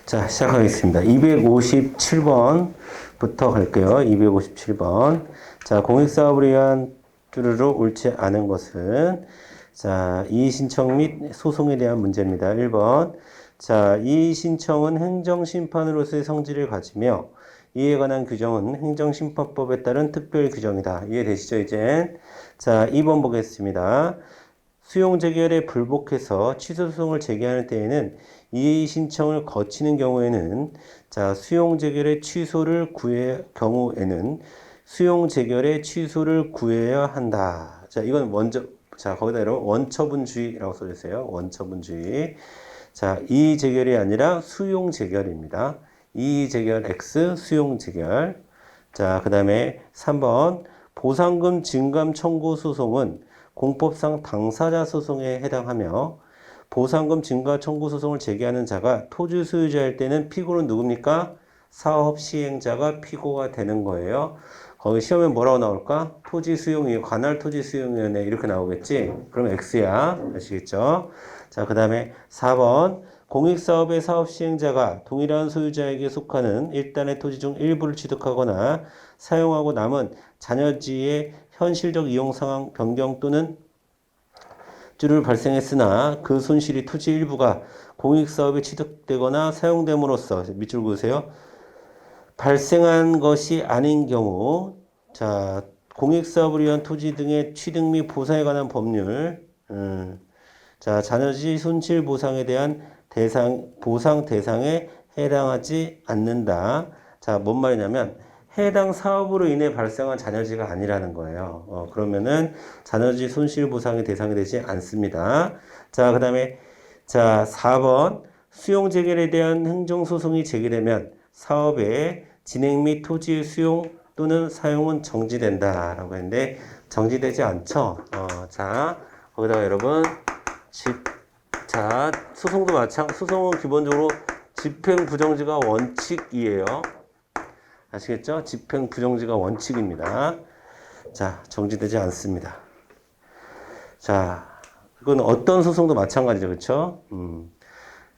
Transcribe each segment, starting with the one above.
자, 시작하겠습니다. 257번부터 갈게요. 257번. 자, 공익사업을 위한 뚜루루 옳지 않은 것은, 자, 이의신청 및 소송에 대한 문제입니다. 1번. 자, 이의신청은 행정심판으로서의 성질을 가지며 이에 관한 규정은 행정심판법에 따른 특별 규정이다. 이해되시죠, 이제? 자, 2번 보겠습니다. 수용재결에 불복해서 취소소송을 제기하는 때에는 이의 신청을 거치는 경우에는 자 수용재결의 취소를 구해 경우에는 수용재결의 취소를 구해야 한다. 자 이건 먼저 자 거기다 여러분 원처분주의라고 써주세요. 원처분주의. 자 이의재결이 아니라 수용재결입니다. 이의재결 X 수용재결. 자 그 다음에 3번 보상금 증감 청구 소송은 공법상 당사자 소송에 해당하며 보상금 증가 청구 소송을 제기하는 자가 토지 소유자일 때는 피고는 누굽니까? 사업 시행자가 피고가 되는 거예요. 거기 시험에 뭐라고 나올까? 토지수용위원회, 관할 토지수용위원회 이렇게 나오겠지? 그럼 X야. 아시겠죠? 자, 그 다음에 4번 공익사업의 사업 시행자가 동일한 소유자에게 속하는 일단의 토지 중 일부를 취득하거나 사용하고 남은 잔여지의 현실적 이용 상황 변경 또는 주를 발생했으나 그 손실이 토지 일부가 공익사업에 취득되거나 사용됨으로써 밑줄 그으세요. 발생한 것이 아닌 경우 자 공익사업을 위한 토지 등의 취득 및 보상에 관한 법률 자 잔여지 손실 보상에 대한 보상 대상에 해당하지 않는다. 자 뭔 말이냐면 해당 사업으로 인해 발생한 잔여지가 아니라는 거예요. 그러면은 잔여지 손실 보상의 대상이 되지 않습니다. 자, 그 다음에 자 4번 수용 재결에 대한 행정소송이 제기되면 사업의 진행 및 토지의 수용 또는 사용은 정지된다라고 했는데 정지되지 않죠. 자 거기다가 여러분 자 소송도 소송은 기본적으로 집행 부정지가 원칙이에요. 아시겠죠? 집행 부정지가 원칙입니다. 자, 정지되지 않습니다. 자, 이건 어떤 소송도 마찬가지죠. 그렇죠?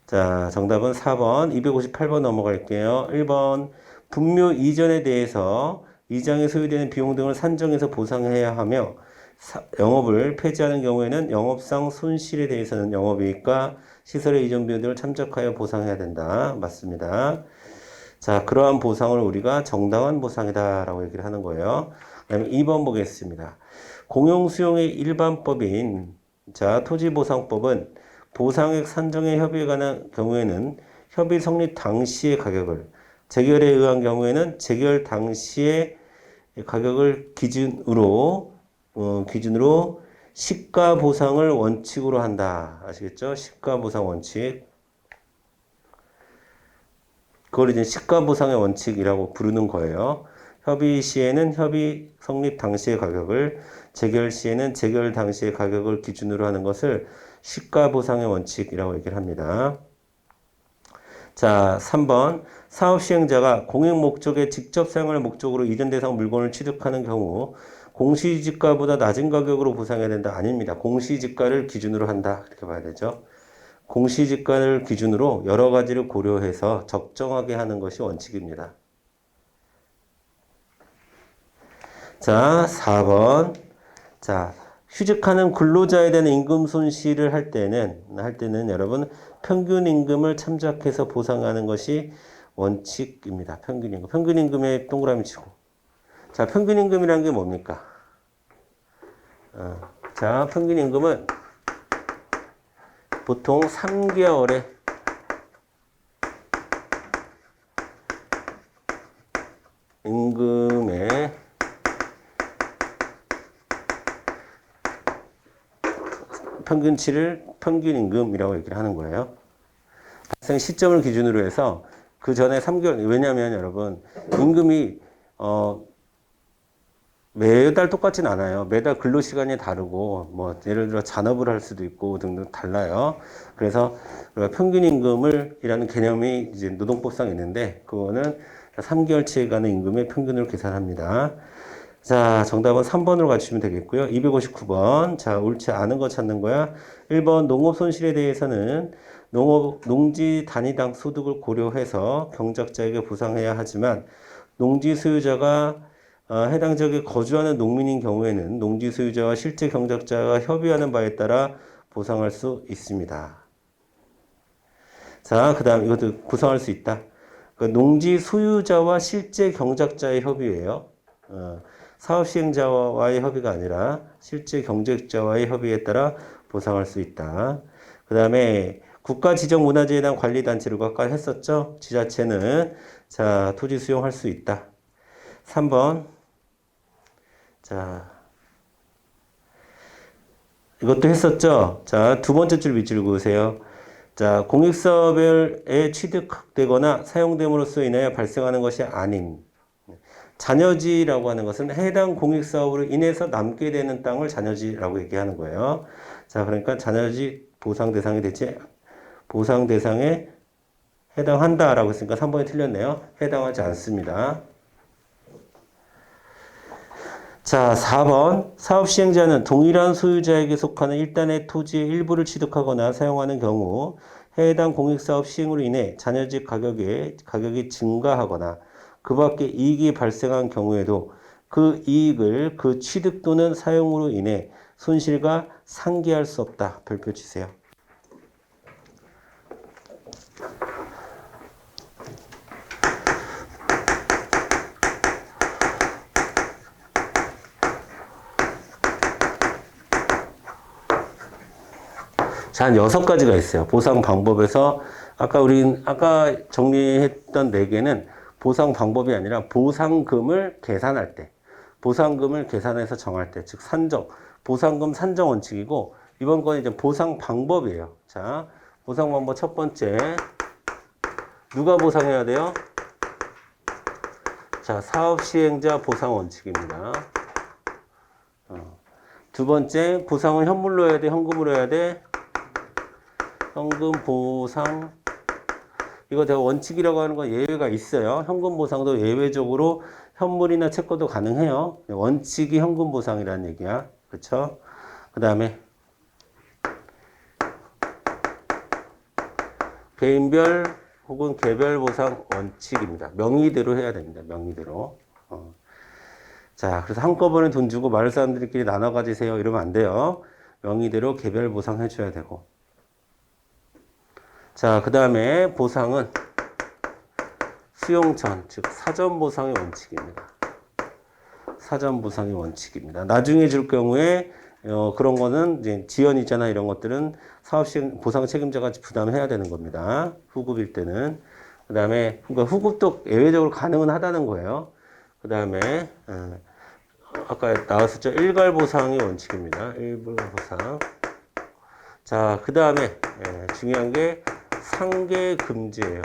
자, 정답은 4번, 258번 넘어갈게요. 1번, 분묘 이전에 대해서 이장에 소요되는 비용 등을 산정해서 보상해야 하며 영업을 폐지하는 경우에는 영업상 손실에 대해서는 영업이익과 시설의 이전 비용 등을 참작하여 보상해야 된다. 맞습니다. 자, 그러한 보상을 우리가 정당한 보상이다라고 얘기를 하는 거예요. 그 다음에 2번 보겠습니다. 공용수용의 일반법인 자 토지보상법은 보상액 산정의 협의에 관한 경우에는 협의 성립 당시의 가격을 재결에 의한 경우에는 재결 당시의 가격을 기준으로 시가 보상을 원칙으로 한다. 아시겠죠? 시가 보상 원칙. 그걸 이제 시가 보상의 원칙이라고 부르는 거예요. 협의 시에는 협의 성립 당시의 가격을, 재결 시에는 재결 당시의 가격을 기준으로 하는 것을 시가 보상의 원칙이라고 얘기를 합니다. 자, 3번. 사업 시행자가 공익 목적의 직접 사용할 목적으로 이전 대상 물건을 취득하는 경우 공시지가보다 낮은 가격으로 보상해야 된다. 아닙니다. 공시지가를 기준으로 한다. 이렇게 봐야 되죠. 공시지가를 기준으로 여러 가지를 고려해서 적정하게 하는 것이 원칙입니다. 자, 4번. 자, 휴직하는 근로자에 대한 임금 손실을 할 때는 여러분 평균 임금을 참작해서 보상하는 것이 원칙입니다. 평균 임금. 평균 임금에 동그라미 치고. 자, 평균 임금이라는 게 뭡니까? 자, 평균 임금은 보통 3개월에 임금의 평균치를 평균 임금이라고 얘기를 하는 거예요. 발생 시점을 기준으로 해서 그 전에 3개월, 왜냐면 여러분, 임금이, 매달 똑같진 않아요. 매달 근로시간이 다르고, 뭐, 예를 들어 잔업을 할 수도 있고 등등 달라요. 그래서 평균 임금이라는 개념이 이제 노동법상 있는데, 그거는 3개월치에 가는 임금의 평균을 계산합니다. 자, 정답은 3번으로 가주시면 되겠고요. 259번. 자, 옳지 않은 거 찾는 거야. 1번 농업 손실에 대해서는 농지 단위당 소득을 고려해서 경작자에게 보상해야 하지만 농지 소유자가 해당 지역에 거주하는 농민인 경우에는 농지 소유자와 실제 경작자가 협의하는 바에 따라 보상할 수 있습니다. 자, 그 다음 이것도 구성할 수 있다. 농지 소유자와 실제 경작자의 협의예요. 사업 시행자와의 협의가 아니라 실제 경작자와의 협의에 따라 보상할 수 있다. 그 다음에 국가 지정 문화재에 대한 관리 단체를 아까 했었죠. 지자체는 자 토지 수용할 수 있다. 3번 자 이것도 했었죠. 자 두 번째 줄 밑줄 그으세요. 자 공익사업에 취득되거나 사용됨으로써 인하여 발생하는 것이 아닌 잔여지라고 하는 것은 해당 공익사업으로 인해서 남게 되는 땅을 잔여지라고 얘기하는 거예요. 자, 그러니까 잔여지 보상 대상이 되지, 보상 대상에 해당한다라고 했으니까 3번이 틀렸네요. 해당하지 않습니다. 자, 4번. 사업 시행자는 동일한 소유자에게 속하는 일단의 토지의 일부를 취득하거나 사용하는 경우 해당 공익사업 시행으로 인해 잔여지 가격이 증가하거나 그 밖에 이익이 발생한 경우에도 그 이익을 그 취득 또는 사용으로 인해 손실과 상기할 수 없다. 별표 치세요. 자, 한 6가지가 있어요. 보상 방법에서 아까 정리했던 4개는 보상 방법이 아니라 보상금을 계산할 때, 보상금을 계산해서 정할 때, 즉 보상금 산정 원칙이고 이번 건 이제 보상 방법이에요. 자, 보상 방법 첫 번째, 누가 보상해야 돼요? 자, 사업 시행자 보상 원칙입니다. 두 번째, 보상은 현물로 해야 돼, 현금으로 해야 돼? 현금 보상. 이거 제가 원칙이라고 하는 건 예외가 있어요. 현금 보상도 예외적으로 현물이나 채권도 가능해요. 원칙이 현금 보상이라는 얘기야. 그쵸? 그 다음에 개인별 혹은 개별 보상 원칙입니다. 명의대로 해야 됩니다. 명의대로. 자, 그래서 한꺼번에 돈 주고 마을 사람들끼리 나눠 가지세요. 이러면 안 돼요. 명의대로 개별 보상 해줘야 되고. 자, 그 다음에 보상은 수용 전, 즉 사전 보상의 원칙입니다. 사전 보상의 원칙입니다. 나중에 줄 경우에 그런 거는 이제 지연이잖아 이런 것들은 사업 시행 보상 책임자가 부담해야 되는 겁니다. 후급일 때는. 그 다음에 그러니까 후급도 예외적으로 가능은 하다는 거예요. 그 다음에 아까 나왔었죠. 일괄 보상의 원칙입니다. 일괄 보상. 자, 그 다음에 중요한 게 상계 금지예요.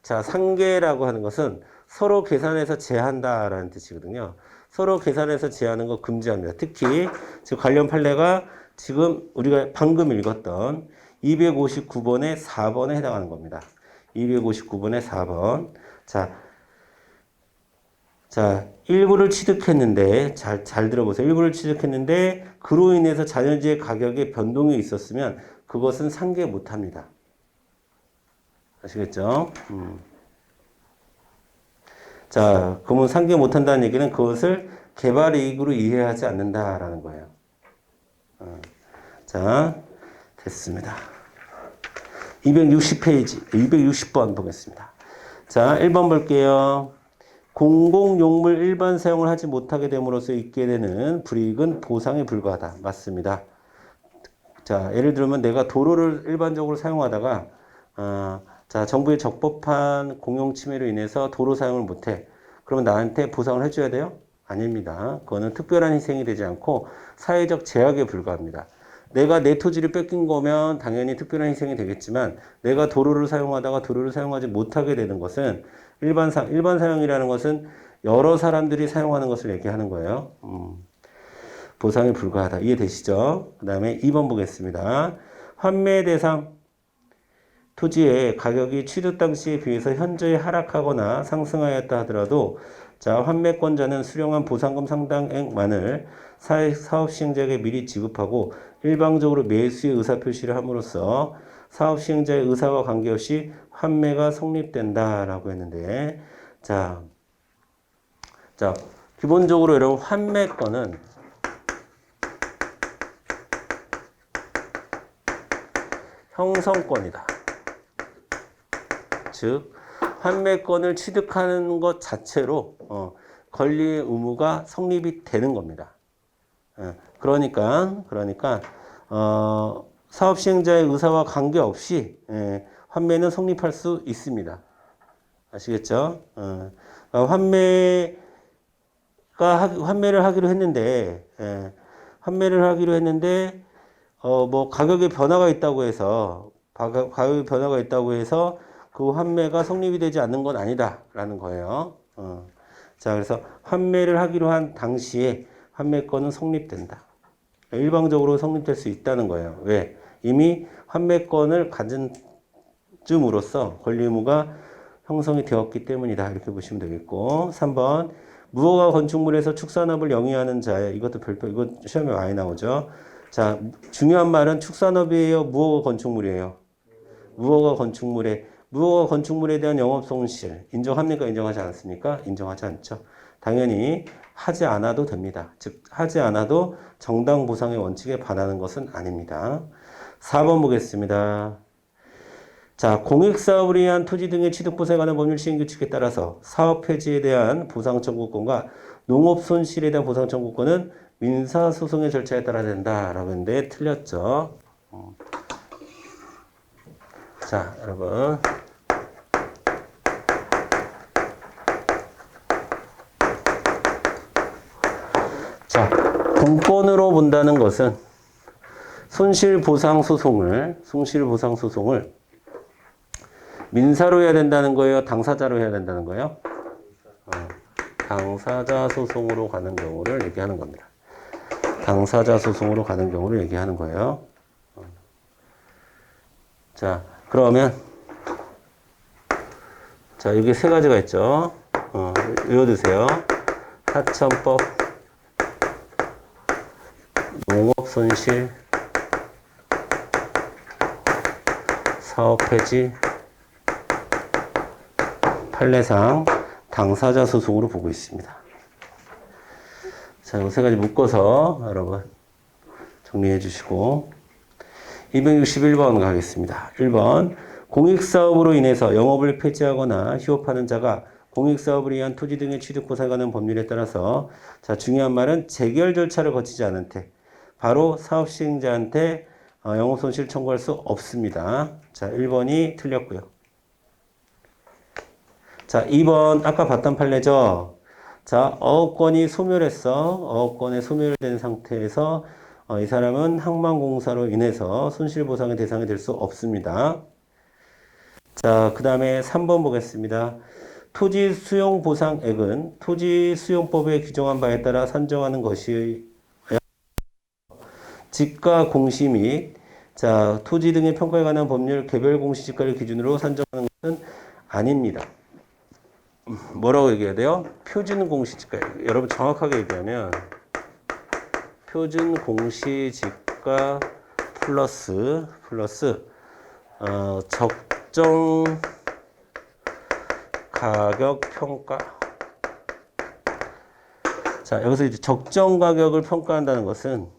자, 상계라고 하는 것은 서로 계산해서 제한다라는 뜻이거든요. 서로 계산해서 제하는 거 금지합니다. 특히 지금 관련 판례가 지금 우리가 방금 읽었던 259번의 4번에 해당하는 겁니다. 259번의 4번. 자, 일부를 취득했는데, 잘 들어보세요. 일부를 취득했는데, 그로 인해서 잔여지의 가격에 변동이 있었으면 그것은 상계 못 합니다. 아시겠죠? 자, 그러면 상계 못 한다는 얘기는 그것을 개발 이익으로 이해하지 않는다라는 거예요. 자, 됐습니다. 260페이지, 260번 보겠습니다. 자, 1번 볼게요. 공공용물 일반 사용을 하지 못하게 됨으로써 있게 되는 불이익은 보상에 불과하다. 맞습니다. 자, 예를 들면 내가 도로를 일반적으로 사용하다가 자, 정부의 적법한 공용 침해로 인해서 도로 사용을 못해. 그러면 나한테 보상을 해줘야 돼요? 아닙니다. 그거는 특별한 희생이 되지 않고 사회적 제약에 불과합니다. 내가 내 토지를 뺏긴 거면 당연히 특별한 희생이 되겠지만 내가 도로를 사용하다가 도로를 사용하지 못하게 되는 것은 일반 사용이라는 것은 여러 사람들이 사용하는 것을 얘기하는 거예요. 보상에 불과하다. 이해되시죠? 그 다음에 2번 보겠습니다. 환매 대상 토지의 가격이 취득 당시에 비해서 현저히 하락하거나 상승하였다 하더라도 자, 환매권자는 수령한 보상금 상당액만을 사업 시행자에게 미리 지급하고 일방적으로 매수의 의사표시를 함으로써 사업 시행자의 의사와 관계없이 환매가 성립된다라고 했는데, 자, 기본적으로 여러분 환매권은 형성권이다. 즉, 환매권을 취득하는 것 자체로 권리 의무가 성립이 되는 겁니다. 그러니까 사업 시행자의 의사와 관계없이 환매는 성립할 수 있습니다. 아시겠죠? 환매를 하기로 했는데 뭐 가격의 변화가 있다고 해서 그 환매가 성립이 되지 않는 건 아니다라는 거예요. 자, 그래서 환매를 하기로 한 당시에 환매권은 성립된다. 일방적으로 성립될 수 있다는 거예요. 왜? 이미 환매권을 가진 쯤으로써 권리 의무가 형성이 되었기 때문이다. 이렇게 보시면 되겠고. 3번. 무허가 건축물에서 축산업을 영위하는 자의, 이거 시험에 많이 나오죠. 자, 중요한 말은 축산업이에요? 무허가 건축물이에요? 무허가 건축물에 대한 영업 손실 인정합니까? 인정하지 않습니까? 인정하지 않죠. 당연히 하지 않아도 됩니다. 즉 하지 않아도 정당 보상의 원칙에 반하는 것은 아닙니다. 4번 보겠습니다. 자, 공익사업을 위한 토지 등의 취득 보상에 관한 법률 시행 규칙에 따라서 사업 폐지에 대한 보상 청구권과 농업 손실에 대한 보상 청구권은 민사소송의 절차에 따라 된다라고 했는데 틀렸죠. 자, 여러분. 자, 공권으로 본다는 것은 손실보상 소송을 민사로 해야 된다는 거예요? 당사자로 해야 된다는 거예요? 당사자 소송으로 가는 경우를 얘기하는 겁니다. 당사자 소송으로 가는 경우를 얘기하는 거예요. 자, 그러면 자, 여기 세 가지가 있죠. 외워두세요. 하천법, 농업손실, 사업폐지, 판례상 당사자 소송으로 보고 있습니다. 자, 이 세 가지 묶어서 여러분 정리해 주시고 261번 가겠습니다. 1번 공익사업으로 인해서 영업을 폐지하거나 휴업하는 자가 공익사업을 위한 토지 등의 취득 보상에 관한 법률에 따라서 자, 중요한 말은 재결 절차를 거치지 않은 태 바로 사업 시행자한테 영업손실 청구할 수 없습니다. 자, 1번이 틀렸고요. 자, 2번 아까 봤던 판례죠. 자, 어업권이 소멸했어. 어업권에 소멸된 상태에서 이 사람은 항만공사로 인해서 손실보상의 대상이 될 수 없습니다. 자, 그 다음에 3번 보겠습니다. 토지 수용 보상액은 토지 수용법에 규정한 바에 따라 산정하는 것이 지가 공시 및 자, 토지 등의 평가에 관한 법률 개별 공시 지가를 기준으로 산정하는 것은 아닙니다. 뭐라고 얘기해야 돼요? 표준 공시지가. 여러분 정확하게 얘기하면 표준 공시지가 플러스 적정 가격 평가. 자, 여기서 이제 적정 가격을 평가한다는 것은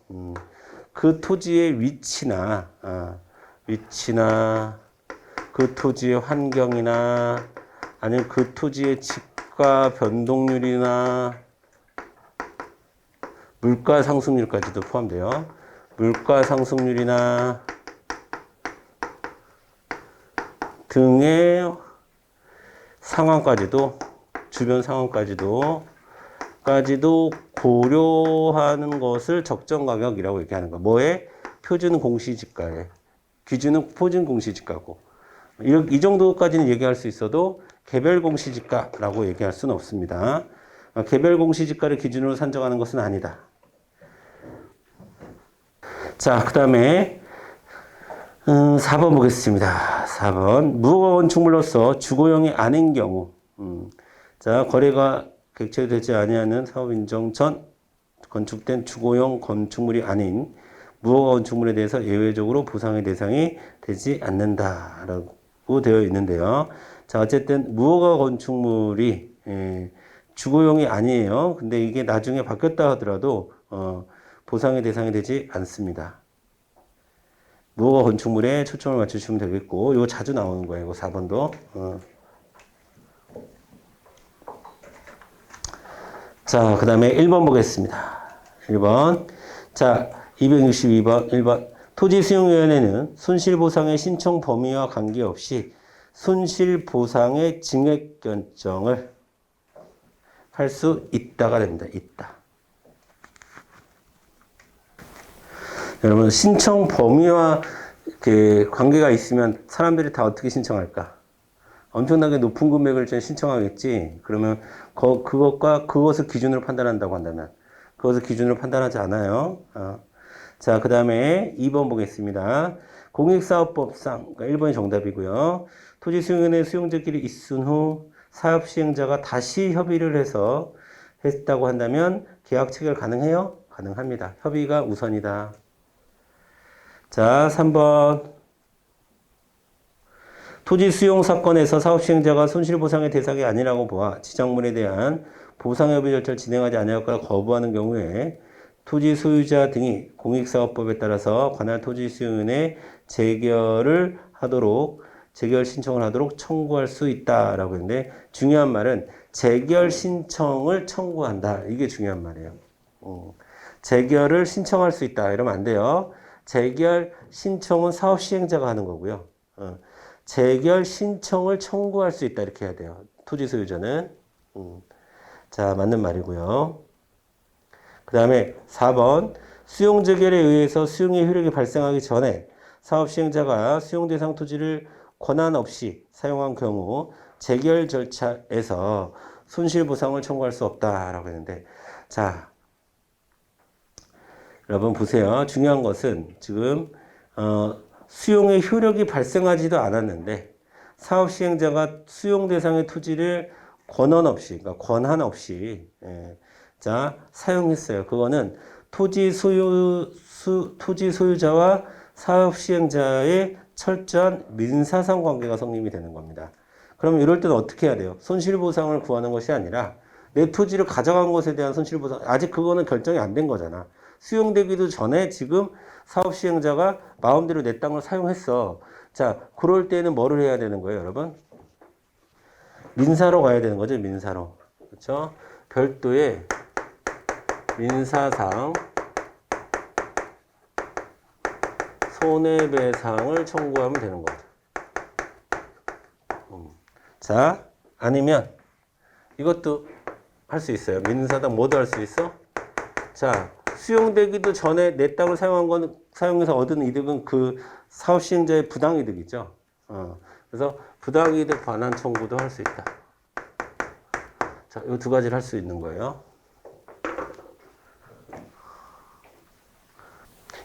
그 토지의 위치나 그 토지의 환경이나 아니면 그 토지의 집가 변동률이나 물가 상승률까지도 포함돼요. 물가 상승률이나 등의 상황까지도 주변 상황까지도 고려하는 것을 적정 가격이라고 얘기하는 거예요. 뭐에? 표준 공시지가에. 기준은 표준 공시지가고. 이 정도까지는 얘기할 수 있어도 개별 공시지가라고 얘기할 수는 없습니다. 개별 공시지가를 기준으로 산정하는 것은 아니다. 자, 그 다음에 4번 보겠습니다. 4번 무허가 건축물로서 주거용이 아닌 경우 자, 거래가 객체되지 아니하는 사업인정 전 건축된 주거용 건축물이 아닌 무허가 건축물에 대해서 예외적으로 보상의 대상이 되지 않는다라고 되어 있는데요. 자, 어쨌든 무허가 건축물이 주거용이 아니에요. 근데 이게 나중에 바뀌었다 하더라도 보상의 대상이 되지 않습니다. 무허가 건축물에 초점을 맞추시면 되겠고, 이거 자주 나오는 거예요. 이거 4번도. 자, 그 다음에 1번 보겠습니다. 1번. 자, 262번, 1번. 토지수용위원회는 손실보상의 신청 범위와 관계없이 손실보상의 증액 결정을 할 수 있다가 됩니다. 있다. 여러분, 신청 범위와 그 관계가 있으면 사람들이 다 어떻게 신청할까? 엄청나게 높은 금액을 신청하겠지. 그러면 그것을 기준으로 판단한다고 한다면 그것을 기준으로 판단하지 않아요. 자, 그 다음에 2번 보겠습니다. 공익사업법상, 그러니까 1번이 정답이고요. 토지수용위원회 수용자끼리 있은 후 사업시행자가 다시 협의를 해서 했다고 한다면 계약 체결 가능해요? 가능합니다. 협의가 우선이다. 자, 3번. 토지 수용 사건에서 사업시행자가 손실보상의 대상이 아니라고 보아 지정물에 대한 보상협의 절차를 진행하지 아니하거나 거부하는 경우에 토지 소유자 등이 공익사업법에 따라서 관할 토지수용위원회에 재결을 하도록 재결 신청을 하도록 청구할 수 있다라고 했는데 중요한 말은 재결 신청을 청구한다. 이게 중요한 말이에요. 재결을 신청할 수 있다. 이러면 안 돼요. 재결 신청은 사업시행자가 하는 거고요. 재결 신청을 청구할 수 있다. 이렇게 해야 돼요. 토지 소유자는. 자, 맞는 말이고요. 그 다음에 4번. 수용 재결에 의해서 수용의 효력이 발생하기 전에 사업 시행자가 수용 대상 토지를 권한 없이 사용한 경우 재결 절차에서 손실보상을 청구할 수 없다라고 했는데, 자, 여러분 보세요. 중요한 것은 지금 수용의 효력이 발생하지도 않았는데 사업 시행자가 수용 대상의 토지를 권한 없이, 그러니까 권한 없이 자, 사용했어요. 그거는 토지 소유자와 사업 시행자의 철저한 민사상 관계가 성립이 되는 겁니다. 그럼 이럴 때는 어떻게 해야 돼요? 손실보상을 구하는 것이 아니라 내 토지를 가져간 것에 대한 손실보상, 아직 그거는 결정이 안 된 거잖아. 수용되기도 전에 지금 사업 시행자가 마음대로 내 땅을 사용했어. 자, 그럴 때는 뭐를 해야 되는 거예요, 여러분? 민사로 가야 되는 거죠, 민사로. 그렇죠? 별도의 민사상 손해배상을 청구하면 되는 거죠. 자, 아니면 이것도 할 수 있어요. 민사상 뭐도 할 수 있어? 자, 수용되기도 전에 내 땅을 사용해서 얻은 이득은 그 사업 시행자의 부당이득이죠. 그래서 부당이득 반환 청구도 할 수 있다. 자, 이 두 가지를 할 수 있는 거예요.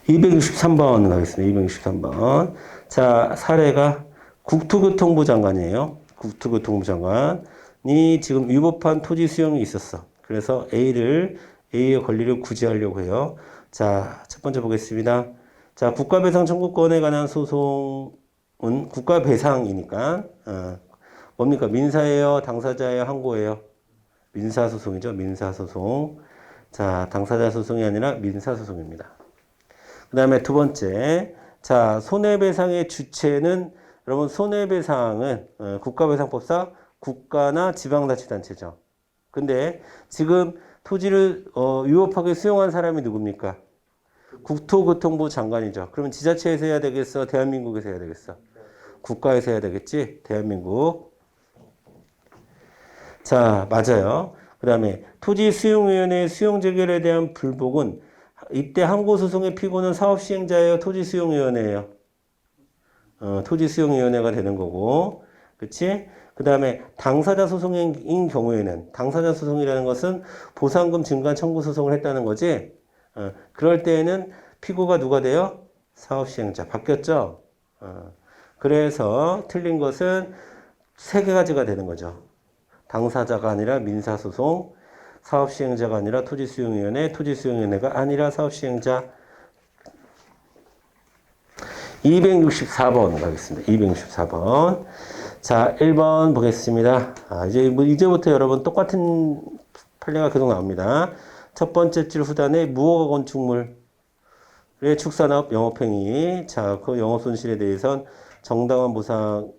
263번 가겠습니다. 263번. 자, 사례가 국토교통부 장관이에요. 국토교통부 장관이 지금 위법한 토지 수용이 있었어. 그래서 A의 권리를 구제하려고 해요. 자, 첫 번째 보겠습니다. 자, 국가배상 청구권에 관한 소송은 국가배상이니까, 뭡니까? 민사예요? 당사자예요? 항고예요? 민사소송이죠. 민사소송. 자, 당사자 소송이 아니라 민사소송입니다. 그 다음에 두 번째. 자, 손해배상의 주체는, 여러분, 손해배상은 국가배상법상 국가나 지방자치단체죠. 근데 지금 토지를 위법하게 수용한 사람이 누굽니까? 국토교통부 장관이죠. 그러면 지자체에서 해야 되겠어? 대한민국에서 해야 되겠어? 국가에서 해야 되겠지? 대한민국. 자, 맞아요. 그 다음에 토지수용위원회의 수용재결에 대한 불복은 이때 항고소송의 피고는 사업시행자예요? 토지수용위원회예요? 토지수용위원회가 되는 거고. 그치? 그 다음에 당사자 소송인 경우에는, 당사자 소송이라는 것은 보상금 증가 청구 소송을 했다는 거지. 그럴 때에는 피고가 누가 돼요? 사업시행자. 바뀌었죠? 그래서 틀린 것은 세 가지가 되는 거죠. 당사자가 아니라 민사소송, 사업시행자가 아니라 토지수용위원회, 토지수용위원회가 아니라 사업시행자. 264번 가겠습니다. 264번. 자, 1번 보겠습니다. 이제부터 여러분 똑같은 판례가 계속 나옵니다. 첫 번째 줄 후단에 무허가 건축물의 축산업 영업행위. 자, 그 영업손실에 대해선 정당한 보상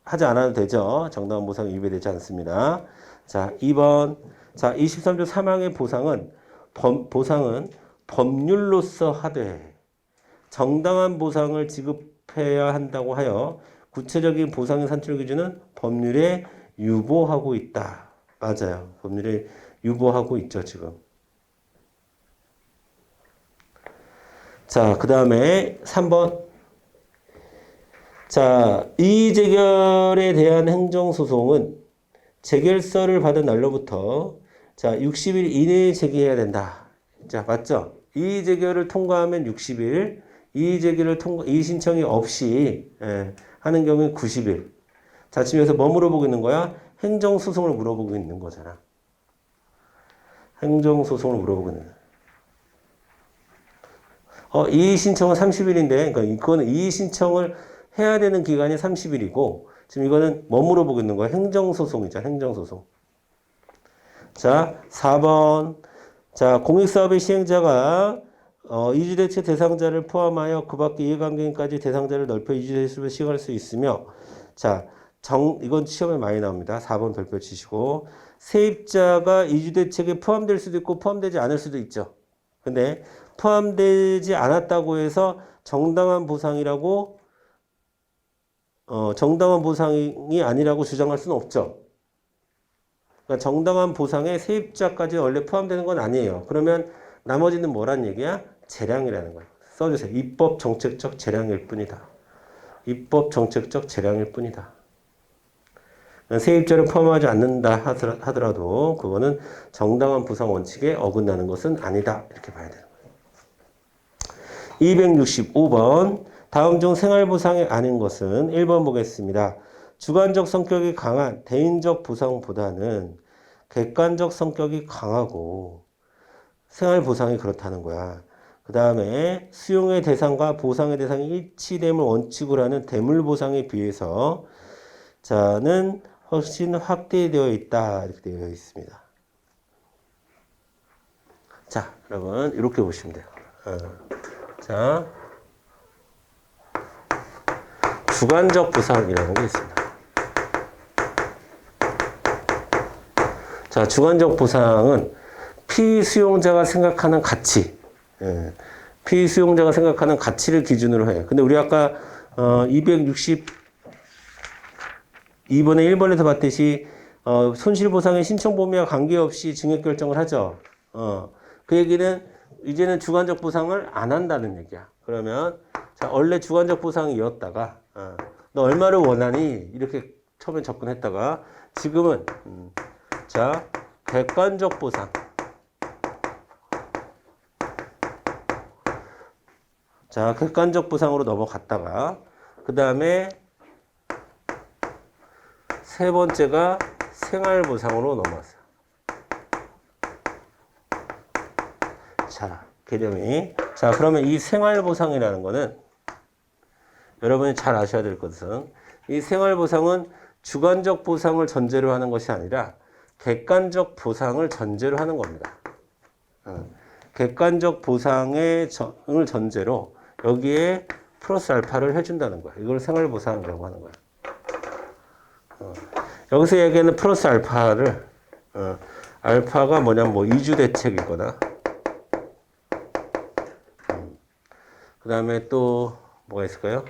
하지 않아도 되죠. 정당한 보상이 위배되지 않습니다. 자, 2번. 자, 23조 3항의 보상은 법률로서 하되 정당한 보상을 지급해야 한다고 하여 구체적인 보상의 산출 기준은 법률에 유보하고 있다. 맞아요. 법률에 유보하고 있죠, 지금. 자, 그 다음에 3번. 자, 이의 제결에 대한 행정소송은 재결서를 받은 날로부터 자, 60일 이내에 제기해야 된다. 자, 맞죠? 이의 제결을 통과하면 60일, 이의 신청이 없이 하는 경우에 90일. 자, 지금 여기서 뭐 물어보고 있는 거야? 행정소송을 물어보고 있는 거잖아. 행정소송을 물어보고 있는 거야. 이의 신청은 30일인데, 그러니까 이거는 이의 신청을 해야 되는 기간이 30일이고, 지금 이거는 뭐 물어보고 있는 거야? 행정소송이죠, 행정소송. 자, 4번. 자, 공익사업의 시행자가 이주대책 대상자를 포함하여 그 밖의 이해관계인까지 대상자를 넓혀 이주대책을 시행할 수 있으며, 자, 이건 시험에 많이 나옵니다. 4번 별표 치시고, 세입자가 이주대책에 포함될 수도 있고 포함되지 않을 수도 있죠. 근데 포함되지 않았다고 해서 정당한 보상이라고 정당한 보상이 아니라고 주장할 수는 없죠. 그러니까 정당한 보상에 세입자까지 원래 포함되는 건 아니에요. 그러면 나머지는 뭐란 얘기야? 재량이라는 거예요. 써주세요. 입법 정책적 재량일 뿐이다. 입법 정책적 재량일 뿐이다. 세입자를 포함하지 않는다 하더라도 그거는 정당한 보상 원칙에 어긋나는 것은 아니다. 이렇게 봐야 되는 거예요. 265번. 다음 중 생활보상이 아닌 것은 1번 보겠습니다. 주관적 성격이 강한 대인적 보상보다는 객관적 성격이 강하고 생활보상이 그렇다는 거야. 그 다음에 수용의 대상과 보상의 대상이 일치됨을 원칙으로 하는 대물보상에 비해서 자는 훨씬 확대되어 있다. 이렇게 되어 있습니다. 자, 여러분 이렇게 보시면 돼요. 자, 주관적 보상이라는 게 있습니다. 자, 주관적 보상은 피수용자가 생각하는 가치, 피수용자가 생각하는 가치를 기준으로 해요. 근데 우리 아까 262번에 1번에서 봤듯이 손실보상의 신청 범위와 관계없이 증액 결정을 하죠. 그 얘기는 이제는 주관적 보상을 안 한다는 얘기야. 그러면 자, 원래 주관적 보상이었다가 너 얼마를 원하니? 이렇게 처음에 접근했다가 지금은 자, 객관적 보상. 자, 객관적 보상으로 넘어갔다가 그 다음에 세 번째가 생활보상으로 넘어왔어요. 자, 개념이. 자, 그러면 이 생활보상이라는 거는 여러분이 잘 아셔야 될 것은 이 생활보상은 주관적 보상을 전제로 하는 것이 아니라 객관적 보상을 전제로 하는 겁니다. 객관적 보상을 전제로 여기에 플러스 알파를 해준다는 거야. 이걸 생활보상이라고 하는 거야. 여기서 얘기하는 플러스 알파를 알파가 뭐냐면 뭐 이주대책이거나 그 다음에 또 뭐가 있을까요?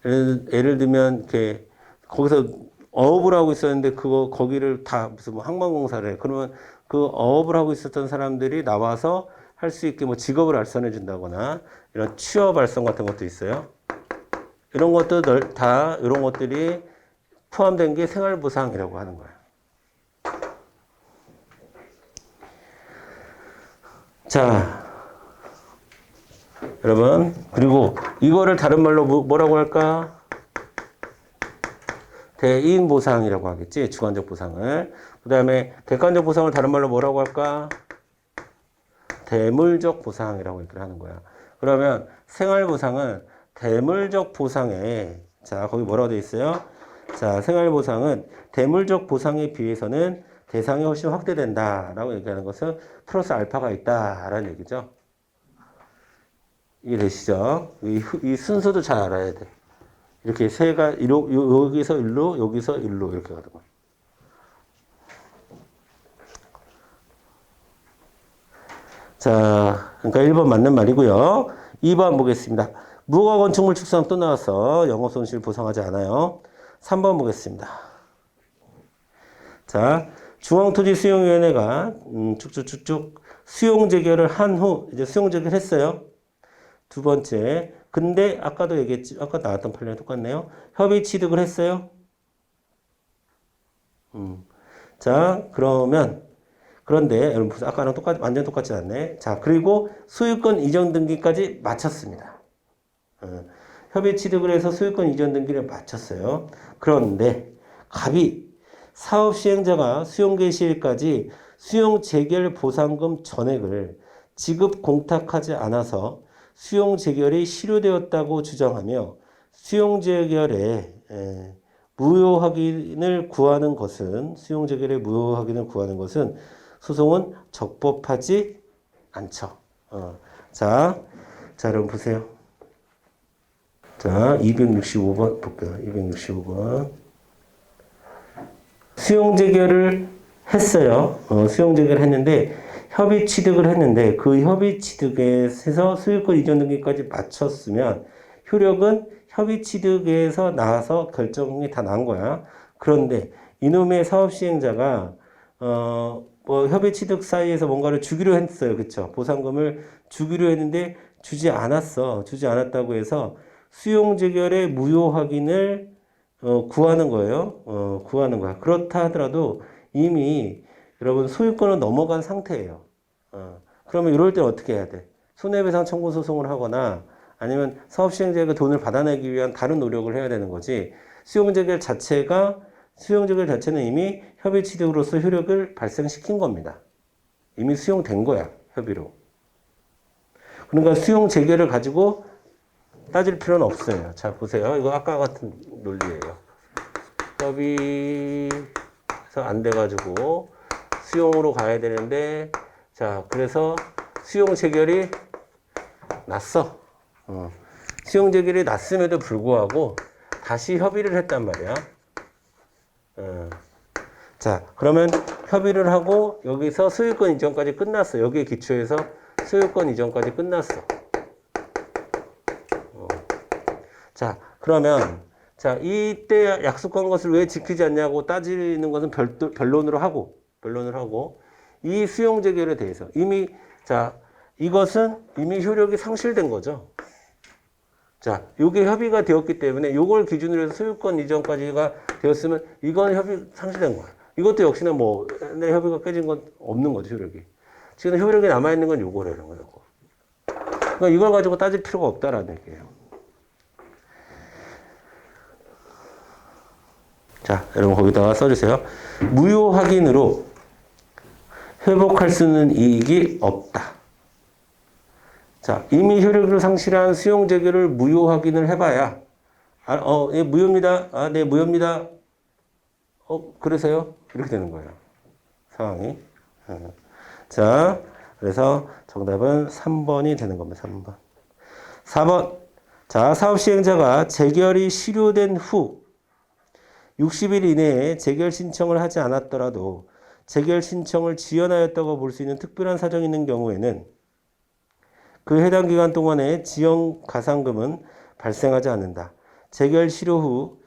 예를 들면 이렇게 거기서 어업을 하고 있었는데 거기를 다 무슨 뭐 항만공사를 해. 그러면 그 어업을 하고 있었던 사람들이 나와서 할 수 있게 뭐 직업을 알선해 준다거나 이런 취업 알선 같은 것도 있어요. 이런 것들 다 이런 것들이 포함된 게 생활보상이라고 하는 거예요. 자, 여러분, 그리고 이거를 다른 말로 뭐라고 할까? 대인 보상이라고 하겠지. 주관적 보상을. 그 다음에 객관적 보상을 다른 말로 뭐라고 할까? 대물적 보상이라고 얘기를 하는 거야. 그러면 생활보상은 대물적 보상에, 자, 거기 뭐라고 돼 있어요? 자, 생활보상은 대물적 보상에 비해서는 대상이 훨씬 확대된다라고 얘기하는 것은 플러스 알파가 있다라는 얘기죠. 이해되시죠? 이 순서도 잘 알아야 돼. 이렇게 여기서 일로, 여기서 일로 이렇게 가는 거야. 자, 그러니까 1번 맞는 말이고요. 2번 보겠습니다. 무허가 건축물 축소상 또 나왔어. 영업 손실 보상하지 않아요. 3번 보겠습니다. 자, 중앙토지수용위원회가 쭉쭉쭉쭉 수용 재결을 한 후 이제 수용 재결 했어요. 두 번째, 근데 아까도 얘기했지, 아까 나왔던 판례랑 똑같네요. 협의 취득을 했어요. 자, 그런데 여러분 아까랑 완전 똑같지 않네. 자, 그리고 소유권 이전 등기까지 마쳤습니다. 협의 취득을 해서 소유권 이전 등기를 마쳤어요. 그런데 갑이 사업 시행자가 수용 개시일까지 수용 재결 보상금 전액을 지급 공탁하지 않아서 수용 재결이 실효되었다고 주장하며 수용 재결의 무효 확인을 구하는 것은 소송은 적법하지 않죠. 자, 여러분 보세요. 자, 265번 볼게요. 265번. 수용 재결을 했어요. 수용 재결을 했는데 협의 취득을 했는데 그 협의 취득에서 소유권 이전 등기까지 마쳤으면 효력은 협의 취득에서 나와서 결정이 다 난 거야. 그런데 이놈의 사업 시행자가 협의 취득 사이에서 뭔가를 주기로 했어요. 그쵸? 보상금을 주기로 했는데 주지 않았어. 주지 않았다고 해서 수용 재결의 무효 확인을 구하는 거예요. 구하는 거야. 그렇다 하더라도 이미 여러분 소유권은 넘어간 상태예요. 그러면 이럴 때는 어떻게 해야 돼? 손해배상 청구 소송을 하거나 아니면 사업 시행자가 돈을 받아내기 위한 다른 노력을 해야 되는 거지. 수용 재결 자체는 이미 협의 취득으로서 효력을 발생시킨 겁니다. 이미 수용된 거야, 협의로. 그러니까 수용 재결을 가지고 따질 필요는 없어요. 자, 보세요. 이거 아까 같은 논리예요. 협의해서 안 돼가지고 수용으로 가야 되는데, 자, 그래서 수용 재결이 났어. 수용 재결이 났음에도 불구하고 다시 협의를 했단 말이야. 자, 그러면 협의를 하고 여기서 소유권 이전까지 끝났어. 여기에 기초해서 소유권 이전까지 끝났어. 자, 그러면 자, 이때 약속한 것을 왜 지키지 않냐고 따지는 것은 변론을 하고 이 수용 재결에 대해서 이것은 이미 효력이 상실된 거죠. 자, 요게 협의가 되었기 때문에 요걸 기준으로 해서 소유권 이전까지가 되었으면 이건 협의 상실된 거야. 이것도 역시나 내 협의가 깨진 건 없는 거죠, 효력이. 지금 효력이 남아있는 건 요거라는 거예요. 그러니까 이걸 가지고 따질 필요가 없다라는 얘기예요. 자, 여러분 거기다가 써주세요. 무효 확인으로 회복할 수 있는 이익이 없다. 자, 이미 효력을 상실한 수용 재결을 무효 확인을 해봐야 예, 무효입니다. 네, 무효입니다. 그래서요? 이렇게 되는 거예요. 상황이. 자, 그래서 정답은 3번이 되는 겁니다. 3번. 4번. 자, 사업 시행자가 재결이 실효된 후 60일 이내에 재결 신청을 하지 않았더라도 재결 신청을 지연하였다고 볼 수 있는 특별한 사정이 있는 경우에는 그 해당 기간 동안에 지연 가산금은 발생하지 않는다. 재결 실효 후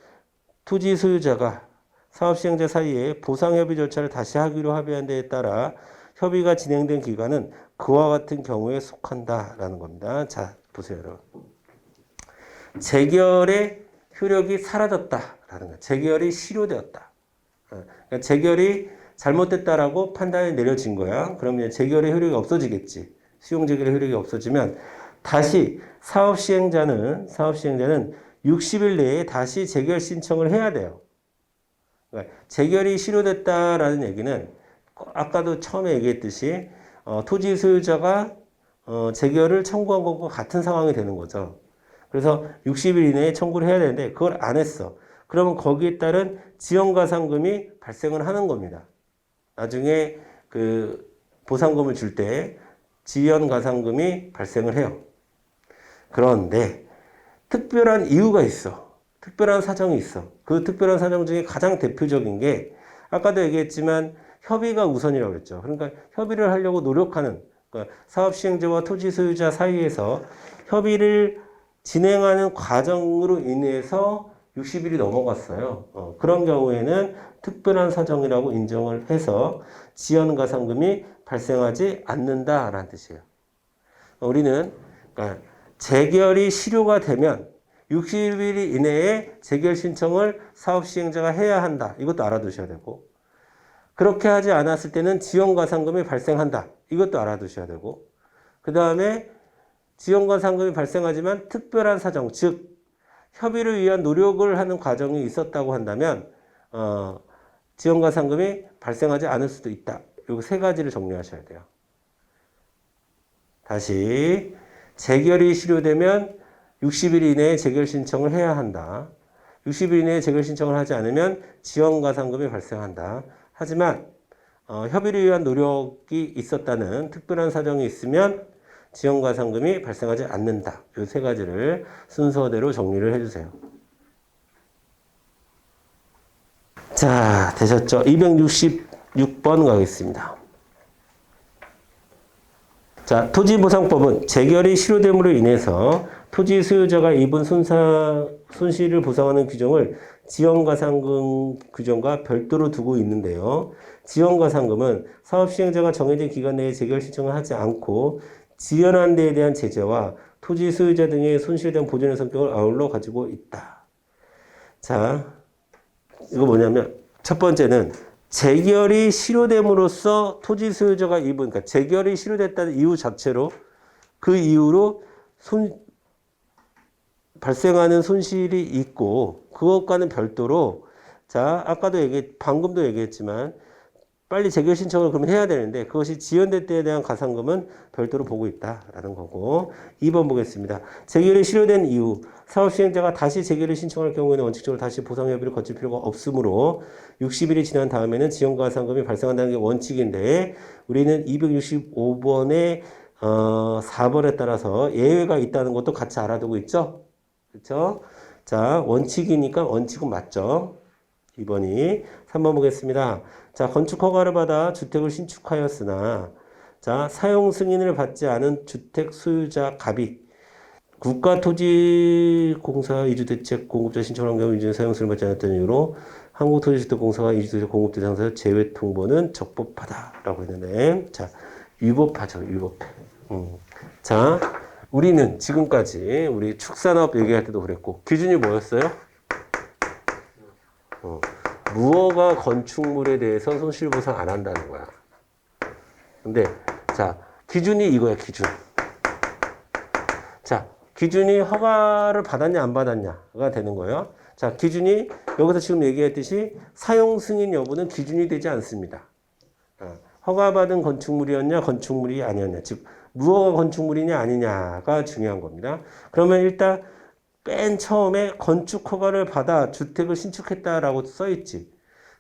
토지 소유자가 사업 시행자 사이에 보상협의 절차를 다시 하기로 합의한 데에 따라 협의가 진행된 기간은 그와 같은 경우에 속한다라는 겁니다. 자, 보세요, 여러분. 재결의 효력이 사라졌다라는 거예요. 재결이 실효되었다. 그러니까 재결이 잘못됐다라고 판단이 내려진 거야. 그러면 재결의 효력이 없어지겠지. 수용 재결의 효력이 없어지면 다시 사업 시행자는 60일 내에 다시 재결 신청을 해야 돼요. 그러니까 재결이 실효됐다라는 얘기는 아까도 처음에 얘기했듯이 토지 소유자가 재결을 청구한 것과 같은 상황이 되는 거죠. 그래서 60일 이내에 청구를 해야 되는데 그걸 안 했어. 그러면 거기에 따른 지연가산금이 발생을 하는 겁니다. 나중에 그 보상금을 줄 때 지연가산금이 발생을 해요. 그런데 특별한 이유가 있어. 특별한 사정이 있어. 그 특별한 사정 중에 가장 대표적인 게 아까도 얘기했지만 협의가 우선이라고 그랬죠. 그러니까 협의를 하려고 노력하는 그러니까 사업 시행자와 토지 소유자 사이에서 협의를 진행하는 과정으로 인해서 60일이 넘어갔어요. 그런 경우에는 특별한 사정이라고 인정을 해서 지연가산금이 발생하지 않는다라는 뜻이에요. 우리는 그러니까 재결이 실효가 되면 60일 이내에 재결 신청을 사업 시행자가 해야 한다. 이것도 알아두셔야 되고 그렇게 하지 않았을 때는 지연가산금이 발생한다. 이것도 알아두셔야 되고 그 다음에 지연가산금이 발생하지만 특별한 사정, 즉 협의를 위한 노력을 하는 과정이 있었다고 한다면 지연가산금이 발생하지 않을 수도 있다. 이 세 가지를 정리하셔야 돼요. 다시 재결이 실효되면 60일 이내에 재결 신청을 해야 한다. 60일 이내에 재결 신청을 하지 않으면 지연가산금이 발생한다. 하지만 협의를 위한 노력이 있었다는 특별한 사정이 있으면 지연가산금이 발생하지 않는다. 이 세 가지를 순서대로 정리를 해주세요. 자, 되셨죠? 266번 가겠습니다. 자, 토지보상법은 재결이 실효됨으로 인해서 토지 소유자가 입은 손실을 보상하는 규정을 지연가산금 규정과 별도로 두고 있는데요. 지연가산금은 사업 시행자가 정해진 기간 내에 재결 신청을 하지 않고 지연한 데에 대한 제재와 토지 소유자 등의 손실에 대한 보전의 성격을 아울러 가지고 있다. 자, 이거 뭐냐면 첫 번째는 재결이 실효됨으로써 토지 소유자가 입은 그러니까 재결이 실효됐다는 이유 자체로 그 이후로 발생하는 손실이 있고 그것과는 별도로 자 아까도 방금도 얘기했지만 빨리 재결 신청을 그러면 해야 되는데 그것이 지연될 때에 대한 가산금은 별도로 보고 있다라는 거고 2번 보겠습니다. 재결이 실효된 이후 사업 시행자가 다시 재결을 신청할 경우에는 원칙적으로 다시 보상 협의를 거칠 필요가 없으므로 60일이 지난 다음에는 지연가산금이 발생한다는 게 원칙인데 우리는 265번에 4번에 따라서 예외가 있다는 것도 같이 알아두고 있죠. 그렇죠? 자 원칙이니까 원칙은 맞죠. 2번이 3번 보겠습니다. 자, 건축 허가를 받아 주택을 신축하였으나 자, 사용 승인을 받지 않은 주택 소유자 갑이 국가토지공사 이주대책 공급자 신청한 경우 이주 사용 승인을 받지 않았던 이유로 한국토지주택공사가 이주대책 공급 대상자 제외 통보는 적법하다라고 했는데 자, 위법하죠. 위법해. 자, 우리는 지금까지 우리 축산업 얘기할 때도 그랬고 기준이 뭐였어요? 무허가 건축물에 대해서 손실보상 안 한다는 거야. 근데 자 기준이 이거야. 기준. 자 기준이 허가를 받았냐 안 받았냐가 되는 거예요. 자 기준이 여기서 지금 얘기했듯이 사용 승인 여부는 기준이 되지 않습니다. 허가받은 건축물이었냐 건축물이 아니었냐 즉 무허가 건축물이냐 아니냐가 중요한 겁니다. 그러면 일단 맨 처음에 건축 허가를 받아 주택을 신축했다라고 써있지.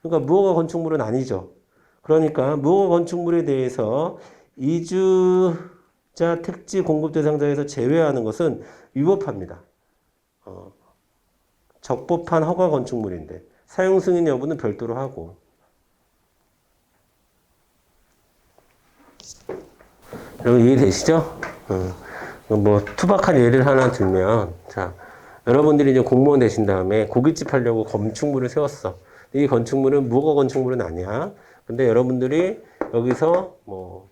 그러니까 무허가 건축물은 아니죠. 그러니까 무허가 건축물에 대해서 이주자 택지 공급 대상자에서 제외하는 것은 위법합니다. 적법한 허가 건축물인데 사용 승인 여부는 별도로 하고. 여러분 이해되시죠? 뭐 투박한 예를 하나 들면 자. 여러분들이 이제 공무원 되신 다음에 고깃집 하려고 건축물을 세웠어. 이 건축물은 무허가 건축물은 아니야. 근데 여러분들이 여기서 뭐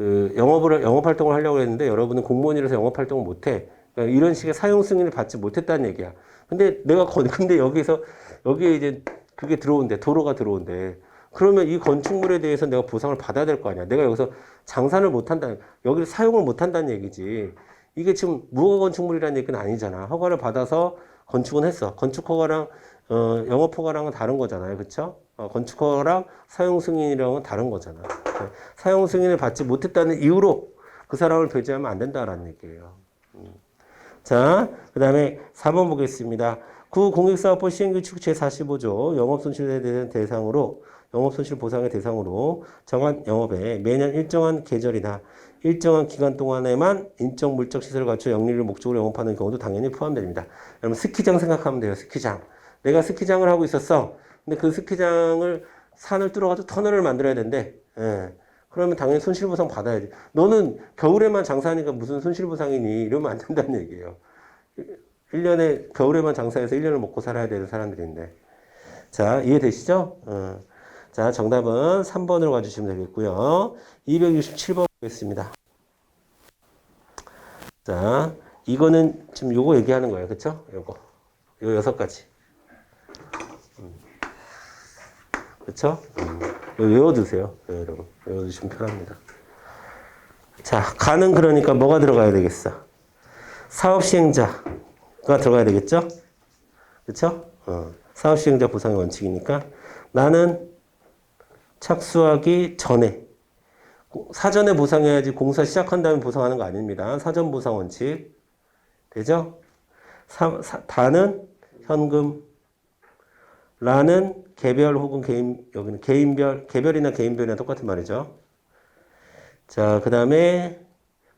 그 영업 활동을 하려고 했는데 여러분은 공무원이라서 영업 활동을 못 해. 그러니까 이런 식의 사용 승인을 받지 못했다는 얘기야. 근데 근데 여기에 이제 그게 들어온대. 도로가 들어온대. 그러면 이 건축물에 대해서 내가 보상을 받아야 될 거 아니야. 내가 여기서 장사를 못 한다. 여기를 사용을 못 한다는 얘기지. 이게 지금 무허가 건축물이라는 얘기는 아니잖아. 허가를 받아서 건축은 했어. 건축 허가랑 영업 허가랑은 다른 거잖아요. 그렇죠? 건축 허가랑 사용 승인이랑은 다른 거잖아. 사용 승인을 받지 못했다는 이유로 그 사람을 배제하면 안 된다라는 얘기예요. 자, 그 다음에 4번 보겠습니다. 구 공익사업법 시행규칙 제45조 영업손실에 대한 대상으로 영업손실 보상의 대상으로 정한 영업에 매년 일정한 계절이나 일정한 기간 동안에만 인적 물적 시설을 갖춰 영리를 목적으로 영업하는 경우도 당연히 포함됩니다. 여러분 스키장 생각하면 돼요. 스키장. 내가 스키장을 하고 있었어. 근데 그 스키장을 산을 뚫어가지고 터널을 만들어야 된대. 예. 그러면 당연히 손실보상 받아야지. 너는 겨울에만 장사하니까 무슨 손실보상이니? 이러면 안 된다는 얘기예요. 1년에, 겨울에만 장사해서 1년을 먹고 살아야 되는 사람들인데. 자, 이해되시죠? 자, 정답은 3번으로 가주시면 되겠고요. 267번 보겠습니다. 자, 이거는 지금 요거 얘기하는 거예요. 그쵸? 요거. 요 6가지. 그쵸? 외워두세요. 네, 여러분. 외워두시면 편합니다. 자, 가는 그러니까 뭐가 들어가야 되겠어? 사업시행자가 들어가야 되겠죠? 그쵸? 사업시행자 보상의 원칙이니까 나는 착수하기 전에 사전에 보상해야지 공사 시작한 다음에 보상하는 거 아닙니다. 사전 보상 원칙. 되죠? 다는 현금, 라는 개별 혹은 개인, 여기는 개인별, 개별이나 개인별이나 똑같은 말이죠. 자, 그 다음에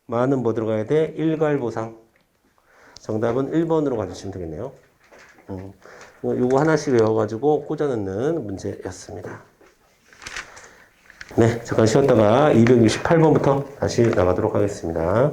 마는 뭐 들어가야 돼? 일괄보상. 정답은 1번으로 가주시면 되겠네요. 요거 하나씩 외워가지고 꽂아넣는 문제였습니다. 네, 잠깐 쉬었다가 268번부터 다시 나가도록 하겠습니다.